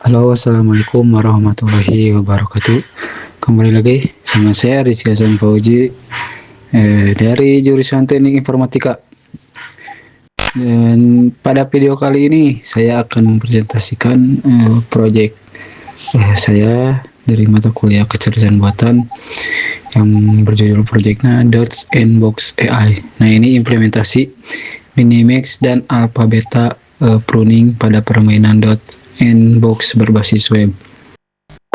Halo, Assalamualaikum warahmatullahi wabarakatuh. Kembali lagi sama saya Rizky Hasan Fauzi dari jurusan Teknik Informatika. Dan pada video kali ini saya akan mempresentasikan proyek saya dari mata kuliah kecerdasan buatan yang berjudul proyeknya Dots and Box AI. Nah, ini implementasi Minimax dan Alpha Beta pruning pada permainan Dots and Box berbasis web.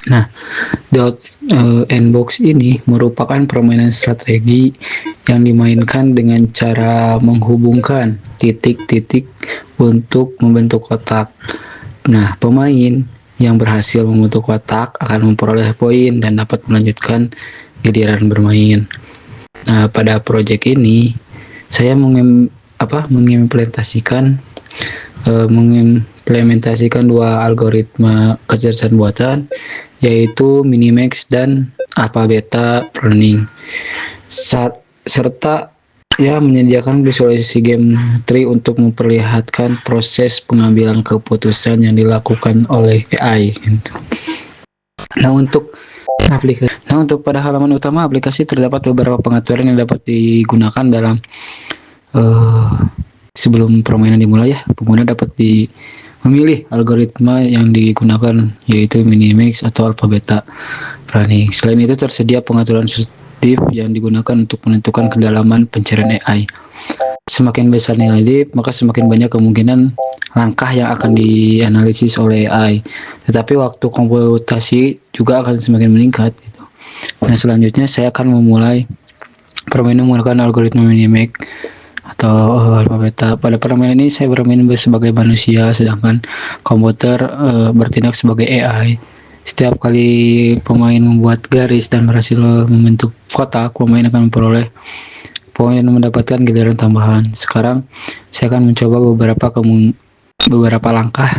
Nah, Dots and Box ini merupakan permainan strategi yang dimainkan dengan cara menghubungkan titik-titik untuk membentuk kotak. Nah, pemain yang berhasil membentuk kotak akan memperoleh poin dan dapat melanjutkan giliran bermain. Nah, pada proyek ini saya mengimplementasikan dua algoritma kecerdasan buatan, yaitu Minimax dan Alpha Beta Pruning, serta menyediakan visualisasi game tree untuk memperlihatkan proses pengambilan keputusan yang dilakukan oleh AI. Nah, untuk pada halaman utama aplikasi terdapat beberapa pengaturan yang dapat digunakan dalam sebelum permainan dimulai. Pengguna dapat memilih algoritma yang digunakan, yaitu Minimax atau Alpha Beta Pruning. Selain itu, tersedia pengaturan div yang digunakan untuk menentukan kedalaman pencarian AI. Semakin besar nilai div, maka semakin banyak kemungkinan langkah yang akan dianalisis oleh AI. Tetapi waktu komputasi juga akan semakin meningkat. Nah, selanjutnya saya akan memulai permainan menggunakan algoritma Minimax atau Alpha Beta. Pada permainan ini saya bermain sebagai manusia, sedangkan komputer bertindak sebagai AI. Setiap kali pemain membuat garis dan berhasil membentuk kotak, pemain akan memperoleh poin dan mendapatkan giliran tambahan. Sekarang saya akan mencoba beberapa langkah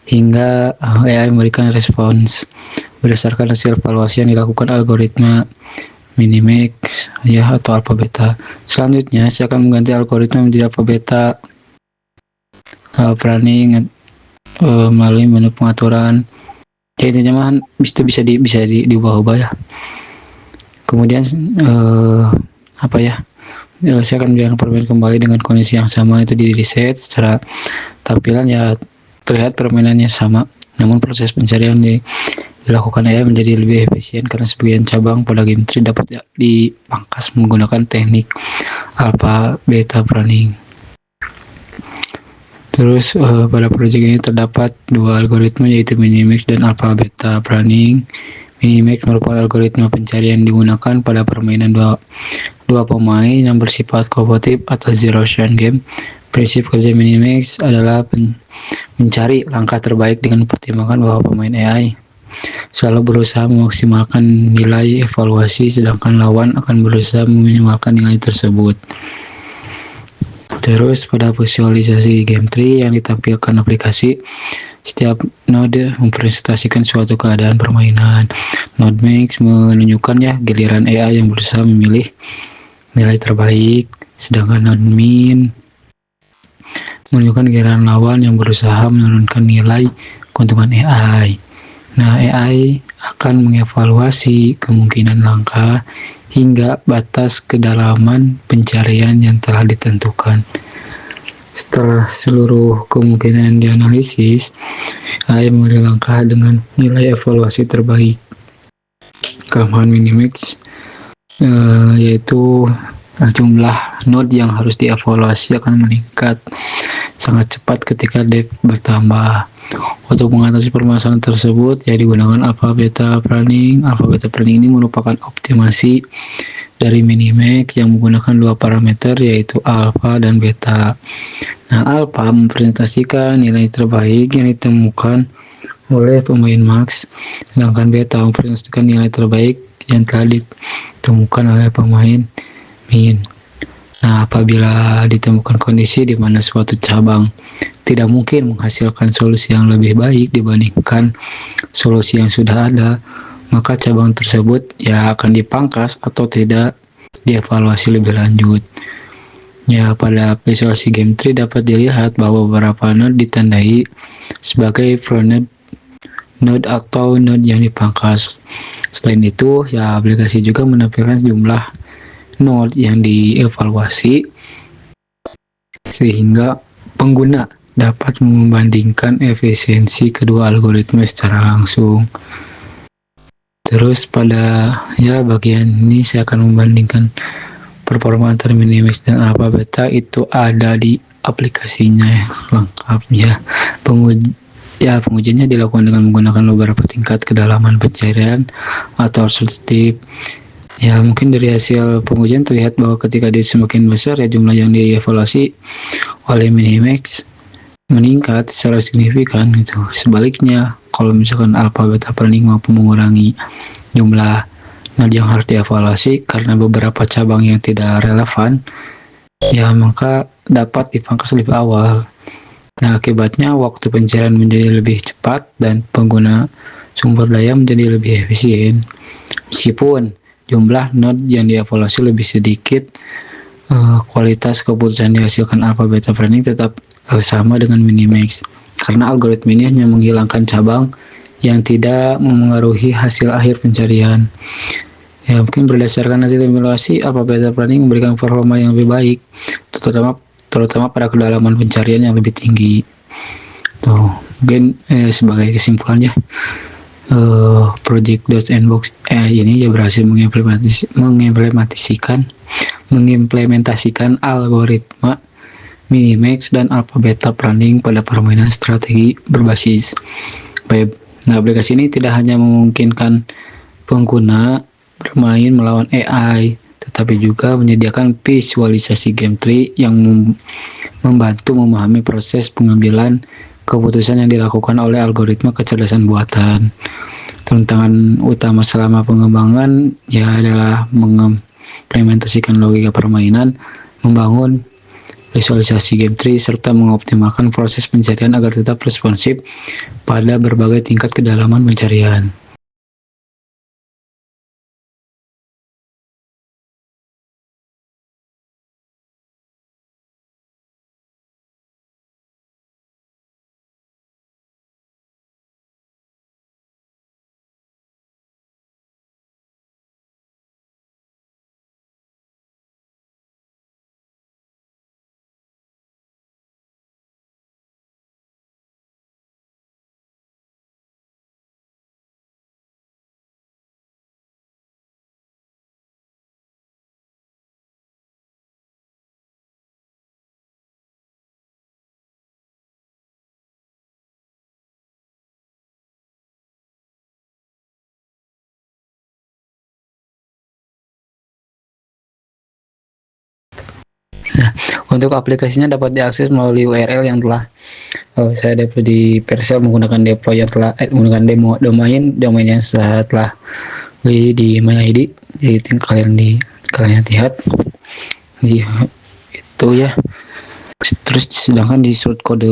hingga AI memberikan respons berdasarkan hasil evaluasi yang dilakukan algoritma Minimax atau Alpha Beta. Selanjutnya saya akan mengganti algoritma menjadi Alpha Beta Pruning melalui menu pengaturan. Jadi intinya bisa diubah-ubah ya. Kemudian saya akan menjalankan permainan kembali dengan kondisi yang sama, itu di reset. Secara tampilan terlihat permainannya sama, namun proses pencarian dilakukan AI menjadi lebih efisien karena sebagian cabang pada game tree dapat dipangkas menggunakan teknik Alpha Beta Pruning. Terus pada proyek ini terdapat dua algoritma, yaitu Minimax dan Alpha Beta Pruning. Minimax merupakan algoritma pencarian yang digunakan pada permainan dua pemain yang bersifat kooperatif atau zero-sum game. Prinsip kerja Minimax adalah mencari langkah terbaik dengan mempertimbangkan bahwa pemain AI selalu berusaha memaksimalkan nilai evaluasi, sedangkan lawan akan berusaha meminimalkan nilai tersebut. Terus pada visualisasi game tree yang ditampilkan aplikasi, setiap node mempresentasikan suatu keadaan permainan. Node max menunjukkan giliran AI yang berusaha memilih nilai terbaik, sedangkan node min menunjukkan giliran lawan yang berusaha menurunkan nilai keuntungan AI. Nah, AI akan mengevaluasi kemungkinan langkah hingga batas kedalaman pencarian yang telah ditentukan. Setelah seluruh kemungkinan dianalisis, AI memilih langkah dengan nilai evaluasi terbaik. Kelemahan Minimax yaitu jumlah node yang harus dievaluasi akan meningkat sangat cepat ketika depth bertambah. Untuk mengatasi permasalahan tersebut, digunakan Alpha Beta Pruning. Alpha Beta Pruning ini merupakan optimasi dari Minimax yang menggunakan dua parameter, yaitu alpha dan beta. Nah, alpha mempresentasikan nilai terbaik yang ditemukan oleh pemain max, sedangkan beta mempresentasikan nilai terbaik yang telah ditemukan oleh pemain min. Nah, apabila ditemukan kondisi di mana suatu cabang tidak mungkin menghasilkan solusi yang lebih baik dibandingkan solusi yang sudah ada, maka cabang tersebut akan dipangkas atau tidak dievaluasi lebih lanjut. Pada visualisasi game tree dapat dilihat bahwa beberapa node ditandai sebagai front node node atau node yang dipangkas. Selain itu, ya aplikasi juga menampilkan jumlah node yang dievaluasi sehingga pengguna dapat membandingkan efisiensi kedua algoritma secara langsung. Terus pada bagian ini saya akan membandingkan performa antara Minimax dan Alpha Beta itu ada di aplikasinya lengkap ya. Pengujiannya dilakukan dengan menggunakan beberapa tingkat kedalaman pencarian atau sensitif. Ya, mungkin dari hasil pengujian terlihat bahwa ketika dia semakin besar ya jumlah yang dievaluasi oleh Minimax meningkat secara signifikan gitu. Sebaliknya, kalau misalkan Alpha Beta Planning mampu mengurangi jumlah node yang harus dievaluasi karena beberapa cabang yang tidak relevan, ya maka dapat dipangkas lebih awal. Nah, akibatnya waktu pencarian menjadi lebih cepat dan pengguna sumber daya menjadi lebih efisien. Meskipun jumlah node yang dievaluasi lebih sedikit, kualitas keputusan dihasilkan Alpha Beta Planning tetap sama dengan Minimax. Karena algoritma ini hanya menghilangkan cabang yang tidak memengaruhi hasil akhir pencarian. Ya, mungkin berdasarkan hasil evaluasi, Alpha Beta Planning memberikan performa yang lebih baik, terutama pada kedalaman pencarian yang lebih tinggi. Tuh, mungkin sebagai kesimpulannya, Project Dot's&Box ini ya berhasil mengimplementasikan algoritma Minimax dan Alpha Beta Planning pada permainan strategi berbasis web. Nah, aplikasi ini tidak hanya memungkinkan pengguna bermain melawan AI, tetapi juga menyediakan visualisasi game tree yang membantu memahami proses pengambilan keputusan yang dilakukan oleh algoritma kecerdasan buatan. Tantangan utama selama pengembangan ya adalah mengimplementasikan logika permainan, membangun visualisasi game tree, serta mengoptimalkan proses pencarian agar tetap responsif pada berbagai tingkat kedalaman pencarian. Nah, untuk aplikasinya dapat diakses melalui URL yang telah saya dapat di Vercel menggunakan deploy yang telah menggunakan domain yang saya telah beli di MyID. Jadi kalian lihat di itu ya. Terus sedangkan di source kode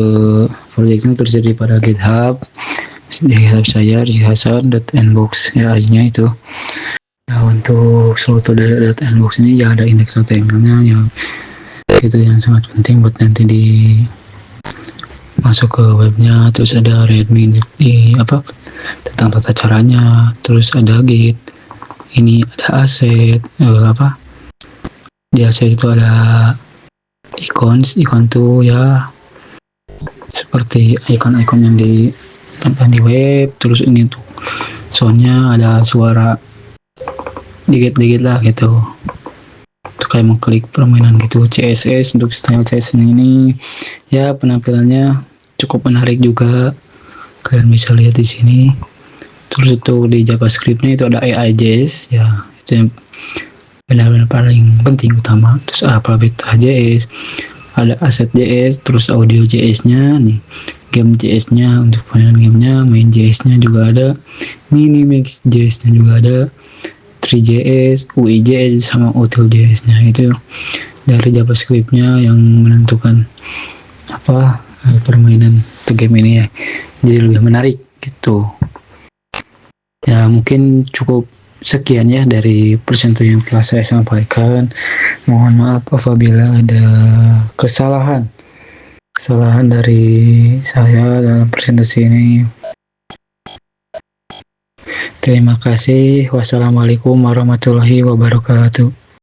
project ini terjadi pada GitHub, di GitHub saya di Hasan.nbox ya, ID-nya itu. Nah, untuk seluruh dari .nbox ini ya ada indeks HTML-nya yang itu yang sangat penting buat nanti di masuk ke webnya. Terus ada readme di tentang tata caranya, terus ada git, ini ada aset di aset itu ada ikon tuh ya seperti ikon-ikon yang di web. Terus ini tuh soundnya ada suara dikit-dikit lah gitu, kayak mengklik permainan gitu. CSS untuk style CSS ini ya penampilannya cukup menarik juga, kalian bisa lihat di sini. Terus untuk di JavaScript-nya itu ada AI.js ya, itu yang benar-benar paling penting utama. Terus Alpha Beta.js, ada Asset.js, terus Audio.js-nya nih, Game.js-nya untuk permainan gamenya, Main.js-nya juga ada, Minimax.js-nya juga ada, 3JS, UI.js sama Util.js-nya. Itu dari JavaScript-nya yang menentukan permainan atau game ini ya jadi lebih menarik gitu. Ya, mungkin cukup sekian ya dari presentasi yang telah saya sampaikan. Mohon maaf apabila ada kesalahan dari saya dalam presentasi ini. Terima kasih. Wassalamualaikum warahmatullahi wabarakatuh.